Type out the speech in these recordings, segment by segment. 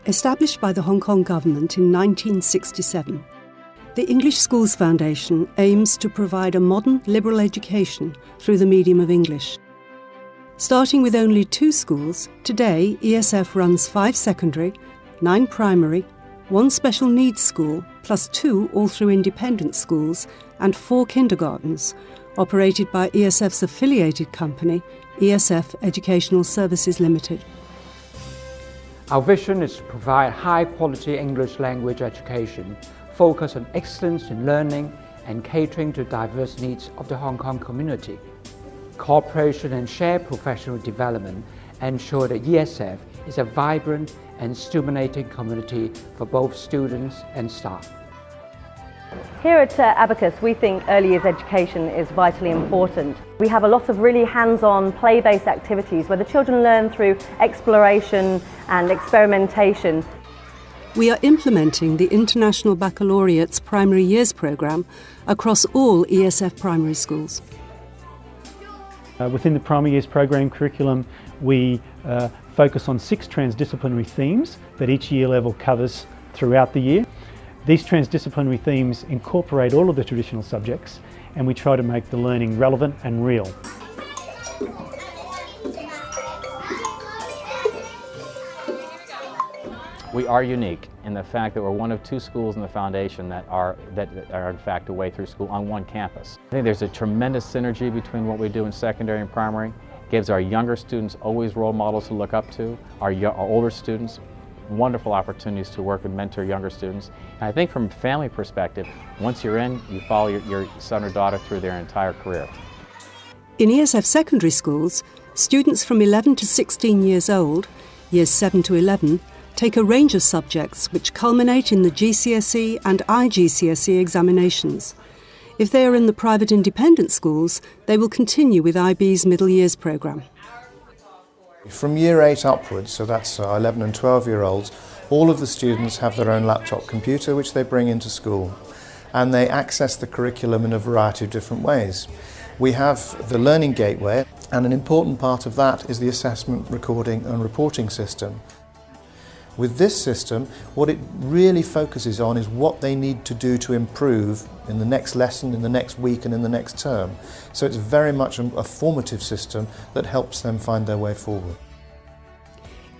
Established by the Hong Kong government in 1967, the English Schools Foundation aims to provide a modern liberal education through the medium of English. Starting with only 2 schools, today ESF runs 5 secondary, 9 primary, 1 special needs school, plus 2 all-through independent schools and 4 kindergartens, operated by ESF's affiliated company, ESF Educational Services Limited. Our vision is to provide high-quality English language education, focus on excellence in learning and catering to diverse needs of the Hong Kong community. Cooperation and shared professional development ensure that ESF is a vibrant and stimulating community for both students and staff. Here at Abacus, we think early years education is vitally important. We have a lot of really hands-on, play-based activities where the children learn through exploration and experimentation. We are implementing the International Baccalaureate's Primary Years programme across all ESF primary schools. Within the Primary Years program curriculum, we focus on 6 transdisciplinary themes that each year level covers throughout the year. These transdisciplinary themes incorporate all of the traditional subjects, and we try to make the learning relevant and real. We are unique in the fact that we're one of 2 schools in the foundation that are in fact a way through school on one campus. I think there's a tremendous synergy between what we do in secondary and primary. It gives our younger students always role models to look up to, our older students wonderful opportunities to work and mentor younger students. And I think from a family perspective, once you're in, you follow your son or daughter through their entire career. In ESF secondary schools, students from 11 to 16 years old, years 7 to 11, take a range of subjects which culminate in the GCSE and IGCSE examinations. If they are in the private independent schools, they will continue with IB's middle years programme. From year 8 upwards, so that's 11 and 12-year-olds, all of the students have their own laptop computer which they bring into school, and they access the curriculum in a variety of different ways. We have the Learning Gateway, and an important part of that is the assessment, recording and reporting system. With this system, what it really focuses on is what they need to do to improve in the next lesson, in the next week and in the next term. So it's very much a formative system that helps them find their way forward.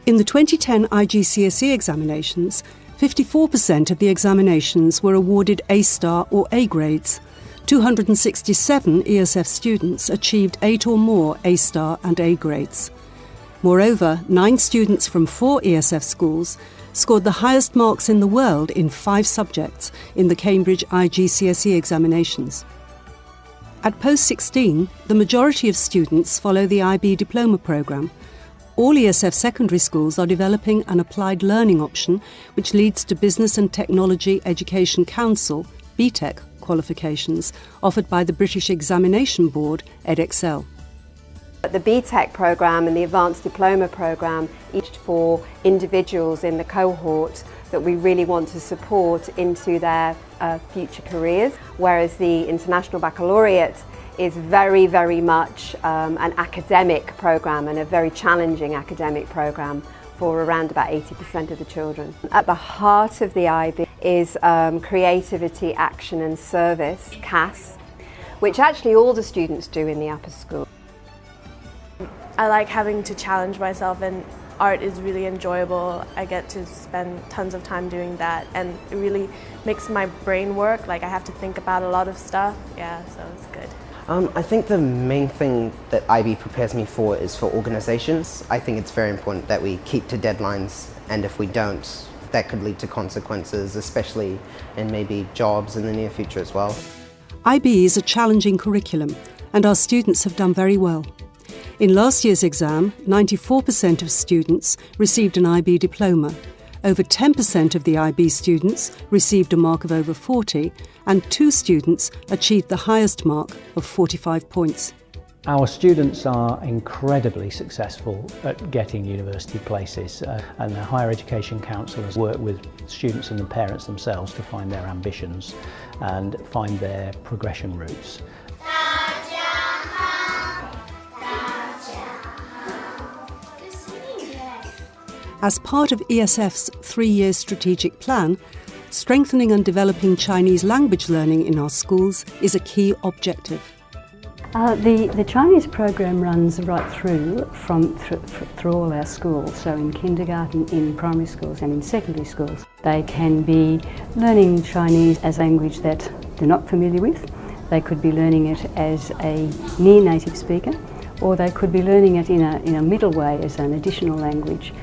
In the 2010 IGCSE examinations, 54% of the examinations were awarded A-star or A grades. 267 ESF students achieved 8 or more A-star and A grades. Moreover, 9 students from 4 ESF schools scored the highest marks in the world in 5 subjects in the Cambridge IGCSE examinations. At post-16, the majority of students follow the IB diploma programme. All ESF secondary schools are developing an applied learning option which leads to Business and Technology Education Council (BTEC) qualifications offered by the British Examination Board, Edexcel. The BTEC programme and the Advanced Diploma programme, each for individuals in the cohort that we really want to support into their future careers, whereas the International Baccalaureate is very, very much an academic programme and a very challenging academic programme for around about 80% of the children. At the heart of the IB is Creativity, Action and Service, CAS, which actually all the students do in the upper school. I like having to challenge myself, and art is really enjoyable. I get to spend tons of time doing that, and it really makes my brain work. Like, I have to think about a lot of stuff. Yeah, so it's good. I think the main thing that IB prepares me for is for organisations. I think it's very important that we keep to deadlines, and if we don't, that could lead to consequences, especially in maybe jobs in the near future as well. IB is a challenging curriculum, and our students have done very well. In last year's exam, 94% of students received an IB diploma. Over 10% of the IB students received a mark of over 40, and 2 students achieved the highest mark of 45 points. Our students are incredibly successful at getting university places, and the Higher Education Council work with students and the parents themselves to find their ambitions and find their progression routes. As part of ESF's 3-year strategic plan, strengthening and developing Chinese language learning in our schools is a key objective. The Chinese program runs right through through all our schools, so in kindergarten, in primary schools and in secondary schools. They can be learning Chinese as a language that they're not familiar with. They could be learning it as a near native speaker, or they could be learning it in a middle way as an additional language.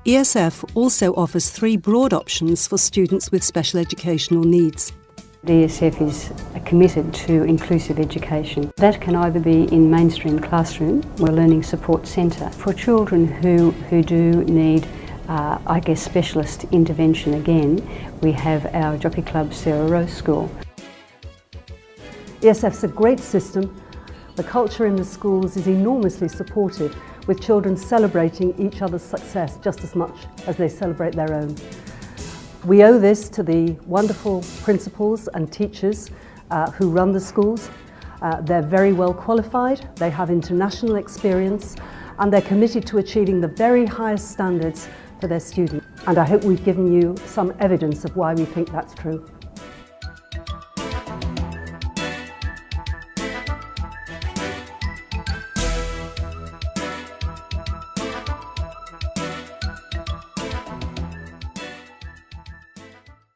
ESF also offers 3 broad options for students with special educational needs. ESF is committed to inclusive education. That can either be in mainstream classroom or a learning support centre. For children who do need, specialist intervention again, we have our Jockey Club Sarah Rose School. ESF's a great system. The culture in the schools is enormously supportive, with children celebrating each other's success just as much as they celebrate their own. We owe this to the wonderful principals and teachers who run the schools. They're very well qualified, they have international experience, and they're committed to achieving the very highest standards for their students. And I hope we've given you some evidence of why we think that's true.